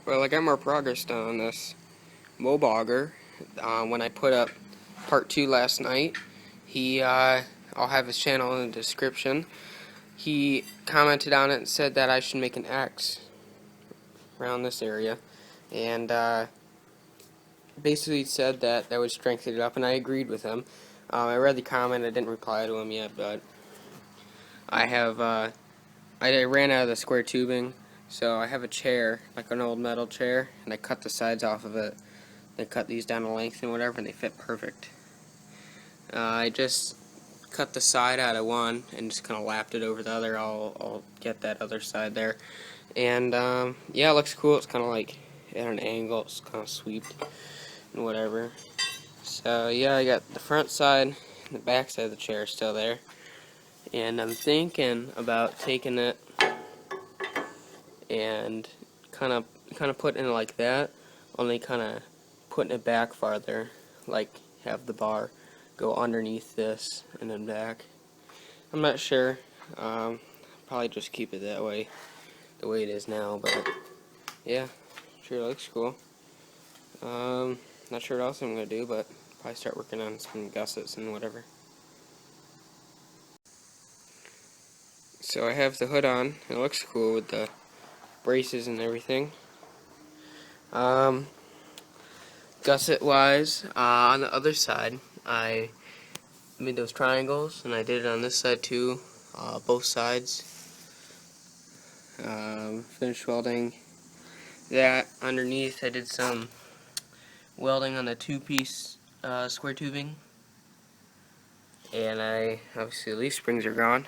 Well, I got more progress done on this mower. When I put up part 2 last night, I'll have his channel in the description. He commented on it and said that I should make an X around this area, and basically said that would strengthen it up, and I agreed with him. I read the comment. I didn't reply to him yet, but I ran out of the square tubing, so I have a chair, like an old metal chair, and I cut the sides off of it. They cut these down to length and whatever, and they fit perfect. I just cut the side out of one and just kind of lapped it over the other. I'll get that other side there, and yeah, it looks cool. It's kind of like at an angle. It's kind of sweeped and whatever. So yeah, I got the front side and the back side of the chair still there, and I'm thinking about taking it and kind of putting it like that, only kind of putting it back farther, like have the bar go underneath this and then back. I'm not sure. Probably just keep it that way, the way it is now. But yeah, sure looks cool. Not sure what else I'm gonna do, but probably start working on some gussets and whatever. So I have the hood on. It looks cool with the braces and everything. Gusset wise, on the other side, I made those triangles, and I did it on this side too, both sides. Finished welding that underneath. I did some welding on the two-piece square tubing, and obviously the leaf springs are gone.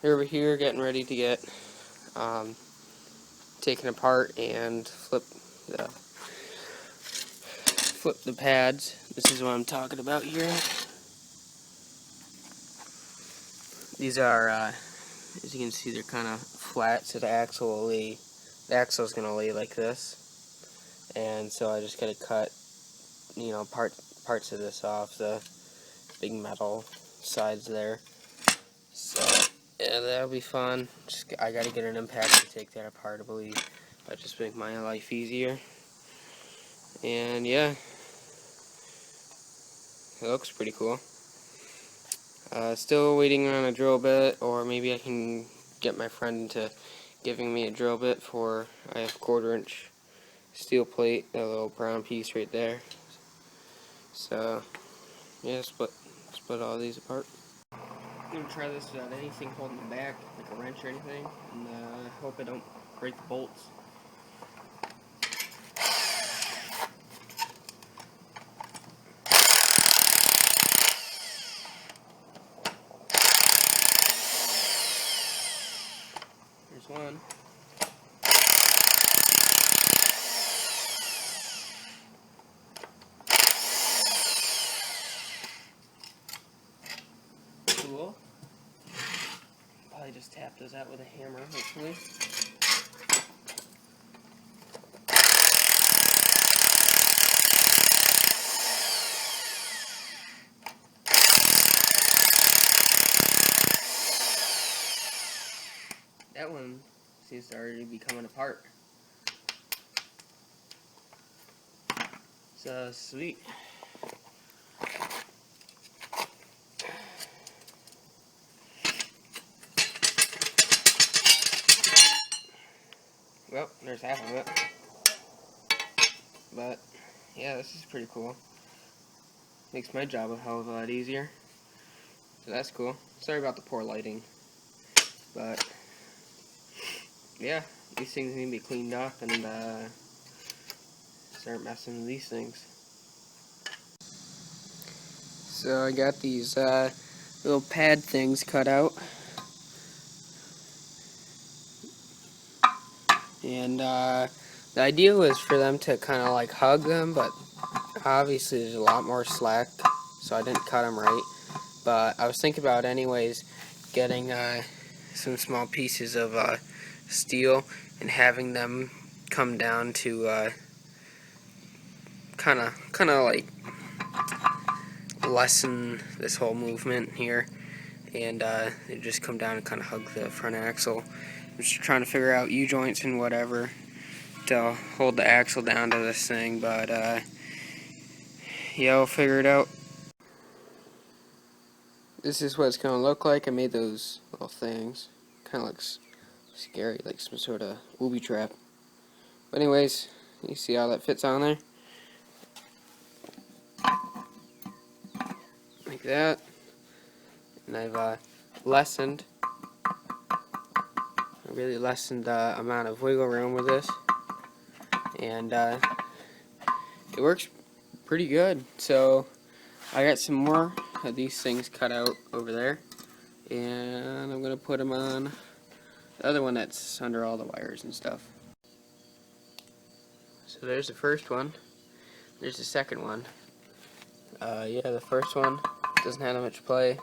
They're over here getting ready to get taken apart and flip the pads. This is what I'm talking about here. These are, as you can see, they're kind of flat, so the axle will lay. The axle is going to lay like this, and so I just got to cut, parts of this off the big metal sides there. So yeah, that'll be fun. I got to get an impact to take that apart, I believe. That just make my life easier. And yeah, it looks pretty cool. Still waiting on a drill bit, or maybe I can get my friend into giving me a drill bit for, I have 1/4-inch steel plate, that little brown piece right there. So yeah, split all these apart. I'm going to try this without anything holding it back, like a wrench or anything, and hope I don't break the bolts. Here's one. Cool. Probably just tap those out with a hammer, hopefully. That one seems to already be coming apart. So sweet. Well, there's half of it. But yeah, this is pretty cool. Makes my job a hell of a lot easier. So that's cool. Sorry about the poor lighting. But yeah, these things need to be cleaned up and start messing with these things. So I got these little pad things cut out. And the idea was for them to kind of like hug them, but obviously there's a lot more slack, so I didn't cut them right. But I was thinking about anyways getting some small pieces of steel and having them come down to kind of like lessen this whole movement here, and they just come down and kind of hug the front axle. I'm just trying to figure out U-joints and whatever to hold the axle down to this thing, but yeah, we'll figure it out. This is what it's going to look like. I made those little things. Kind of looks scary, like some sort of booby trap. But anyways, you see how that fits on there? Like that. And I've really lessened the amount of wiggle room with this. And it works pretty good. So I got some more of these things cut out over there. And I'm going to put them on the other one that's under all the wires and stuff. So there's the first one. There's the second one. Yeah, the first one doesn't have that much play.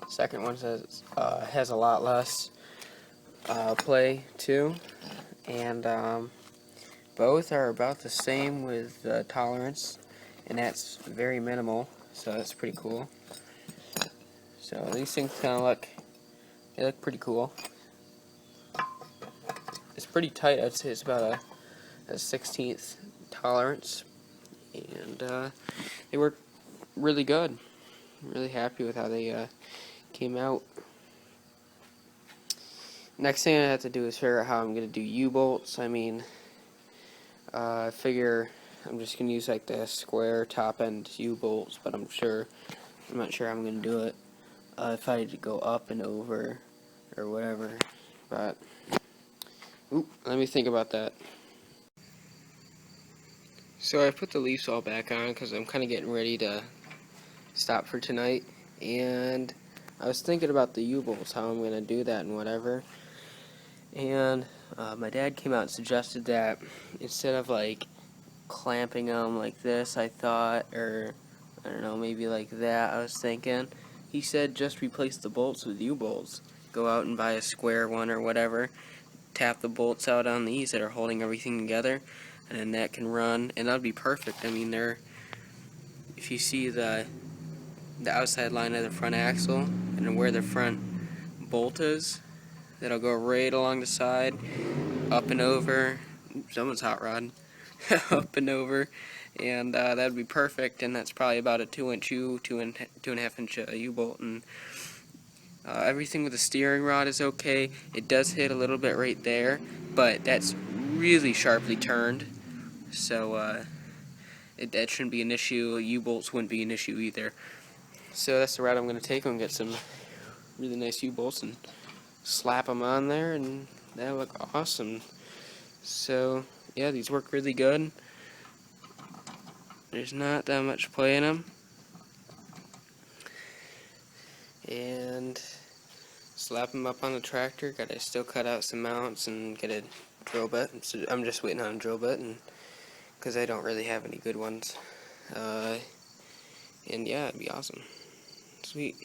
The second one has a lot less play too. And both are about the same with tolerance. And that's very minimal. So that's pretty cool. So these things kind of they look pretty cool. It's pretty tight. I'd say it's about a 1/16 tolerance, and they work really good. I'm really happy with how they came out. Next thing I have to do is figure out how I'm going to do U-bolts. I mean, I figure I'm just going to use like the square top end U-bolts, but I'm not sure how I'm going to do it. If I had to go up and over or whatever, but let me think about that. So I put the leaves all back on because I'm kind of getting ready to stop for tonight, and I was thinking about the U-bolts, how I'm going to do that and whatever, and my dad came out and suggested that instead of like clamping them like this, I thought, or I don't know, maybe like that, I was thinking. He said just replace the bolts with U-bolts. Go out and buy a square one or whatever, tap the bolts out on these that are holding everything together, and then that can run, and that would be perfect. I mean, if you see the outside line of the front axle and where the front bolt is, that'll go right along the side, up and over. Someone's hot rod. Up and over, and that would be perfect. And that's probably about a 2-inch U, 2.5 inch U-bolt, and everything with the steering rod is okay. It does hit a little bit right there, but that's really sharply turned, so that shouldn't be an issue. U-bolts wouldn't be an issue either. So that's the route I'm going to take. I'm going to get some really nice U-bolts and slap them on there, and that'll look awesome. So yeah, these work really good. There's not that much play in them. And slap them up on the tractor. Gotta still cut out some mounts and get a drill bit. So I'm just waiting on a drill bit, and because I don't really have any good ones. And yeah, it'd be awesome. Sweet.